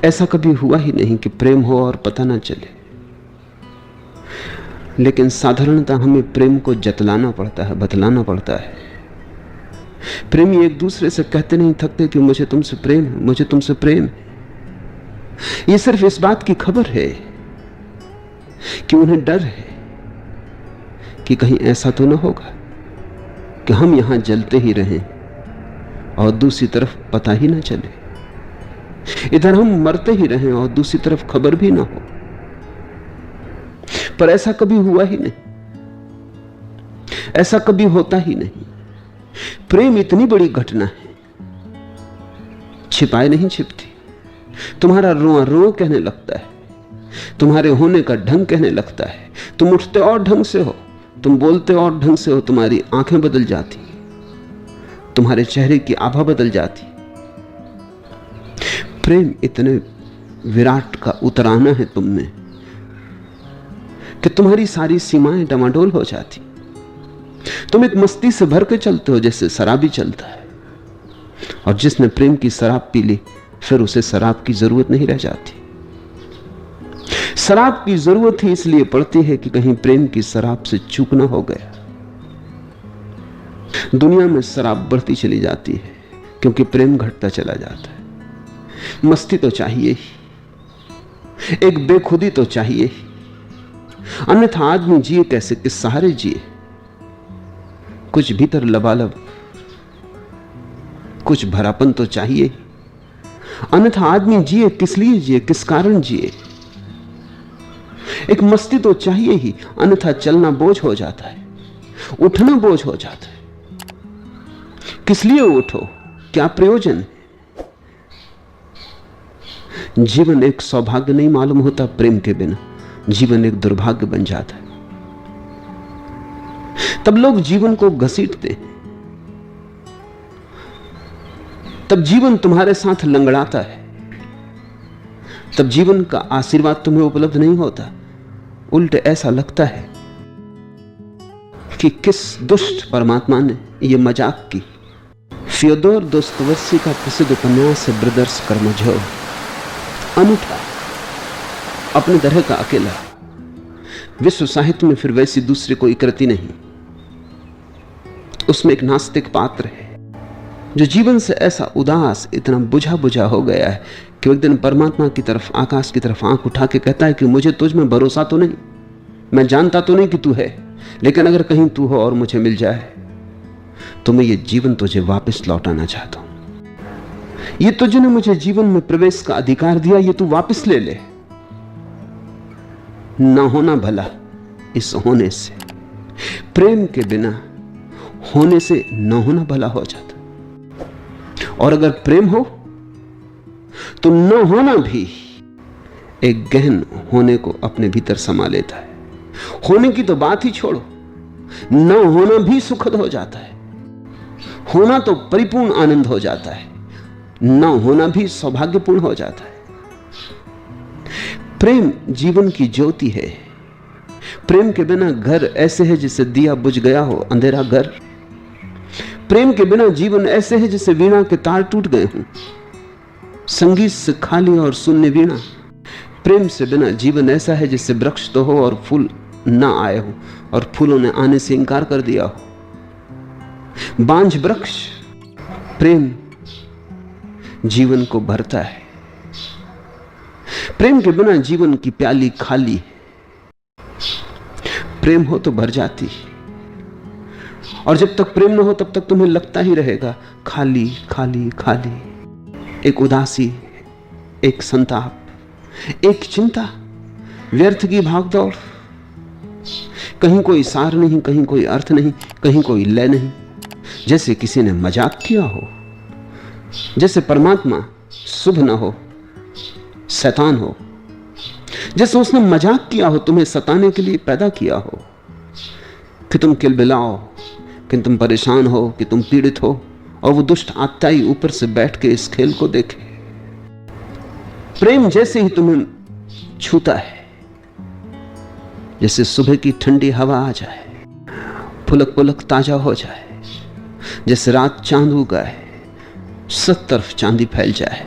ऐसा कभी हुआ ही नहीं कि प्रेम हो और पता ना चले, लेकिन साधारणतः हमें प्रेम को जतलाना पड़ता है, बतलाना पड़ता है। प्रेमी एक दूसरे से कहते नहीं थकते कि मुझे तुमसे प्रेम है, मुझे तुमसे प्रेम है। यह सिर्फ इस बात की खबर है कि उन्हें डर है कि कहीं ऐसा तो ना होगा कि हम यहां जलते ही रहें और दूसरी तरफ पता ही ना चले, इधर हम मरते ही रहें और दूसरी तरफ खबर भी ना हो। पर ऐसा कभी हुआ ही नहीं, ऐसा कभी होता ही नहीं। प्रेम इतनी बड़ी घटना है, छिपाए नहीं छिपती। तुम्हारा रोआ रो कहने लगता है, तुम्हारे होने का ढंग कहने लगता है। तुम उठते और ढंग से हो, तुम बोलते और ढंग से हो, तुम्हारी आंखें बदल जाती, तुम्हारे चेहरे की आभा बदल जाती। प्रेम इतने विराट का उतराना है तुम में कि तुम्हारी सारी सीमाएं डमाडोल हो जाती। तुम एक मस्ती से भर के चलते हो जैसे शराबी चलता है, और जिसने प्रेम की शराब पी ली फिर उसे शराब की जरूरत नहीं रह जाती। शराब की जरूरत ही इसलिए पड़ती है कि कहीं प्रेम की शराब से चूक ना हो गया। दुनिया में शराब बढ़ती चली जाती है क्योंकि प्रेम घटता चला जाता है। मस्ती तो चाहिए ही, एक बेखुदी तो चाहिए ही, अन्यथा आदमी जिए कैसे, किस सहारे जिए। कुछ भीतर लबालब, कुछ भरापन तो चाहिए ही, अन्यथा आदमी जिए किस लिए जिए, किस कारण जिए। एक मस्ती तो चाहिए ही, अन्यथा चलना बोझ हो जाता है, उठना बोझ हो जाता है। किस लिए उठो, क्या प्रयोजन है? जीवन एक सौभाग्य नहीं मालूम होता प्रेम के बिना, जीवन एक दुर्भाग्य बन जाता है। तब लोग जीवन को घसीटते हैं, तब जीवन तुम्हारे साथ लंगड़ाता है, तब जीवन का आशीर्वाद तुम्हें उपलब्ध नहीं होता। उल्टे ऐसा लगता है कि किस दुष्ट परमात्मा ने यह मजाक की। फ्योदोर दोस्तोयेवस्की का प्रसिद्ध उपन्यास है ब्रदर्स कर्मजोव। अनूठा, अपने तरह का अकेला, विश्व साहित्य में फिर वैसी दूसरी कोई कृति नहीं। उसमें एक नास्तिक पात्र है जो जीवन से ऐसा उदास, इतना बुझा बुझा हो गया है कि एक दिन परमात्मा की तरफ, आकाश की तरफ आंख उठा के कहता है कि मुझे तुझ में भरोसा तो नहीं, मैं जानता तो नहीं कि तू है, लेकिन अगर कहीं तू हो और मुझे मिल जाए तो मैं ये जीवन तुझे वापस लौटाना चाहता हूं। ये तुझने मुझे जीवन में प्रवेश का अधिकार दिया, ये तू वापस ले ले। ना होना भला इस होने से, प्रेम के बिना होने से न होना भला हो जाता। और अगर प्रेम हो तो न होना भी एक गहन होने को अपने भीतर समा लेता है। होने की तो बात ही छोड़ो, न होना भी सुखद हो जाता है। होना तो परिपूर्ण आनंद हो जाता है, न होना भी सौभाग्यपूर्ण हो जाता है। प्रेम जीवन की ज्योति है। प्रेम के बिना घर ऐसे है जैसे दिया बुझ गया हो, अंधेरा घर। प्रेम के बिना जीवन ऐसे है जैसे वीणा के तार टूट गए हों, संगीत से खाली और शून्य वीणा। प्रेम से बिना जीवन ऐसा है जैसे वृक्ष तो हो और फूल ना आए हो, और फूलों ने आने से इंकार कर दिया हो। बांझ वृक्ष। प्रेम जीवन को भरता है। प्रेम के बिना जीवन की प्याली खाली है, प्रेम हो तो भर जाती। और जब तक प्रेम न हो तब तक तुम्हें लगता ही रहेगा खाली खाली खाली। एक उदासी, एक संताप, एक चिंता, व्यर्थ की भागदौड़। कहीं कोई सार नहीं, कहीं कोई अर्थ नहीं, कहीं कोई लय नहीं। जैसे किसी ने मजाक किया हो, जैसे परमात्मा शुभ न हो, शैतान हो, जैसे उसने मजाक किया हो, तुम्हें सताने के लिए पैदा किया हो कि तुम किलबिलाओ, कि तुम परेशान हो, कि तुम पीड़ित हो, और वो दुष्ट आत्मा ही ऊपर से बैठ के इस खेल को देखे। प्रेम जैसे ही तुम्हें छूता है, जैसे सुबह की ठंडी हवा आ जाए, पुलक पुलक ताजा हो जाए, जैसे रात चांद उगा है, सब तरफ चांदी फैल जाए,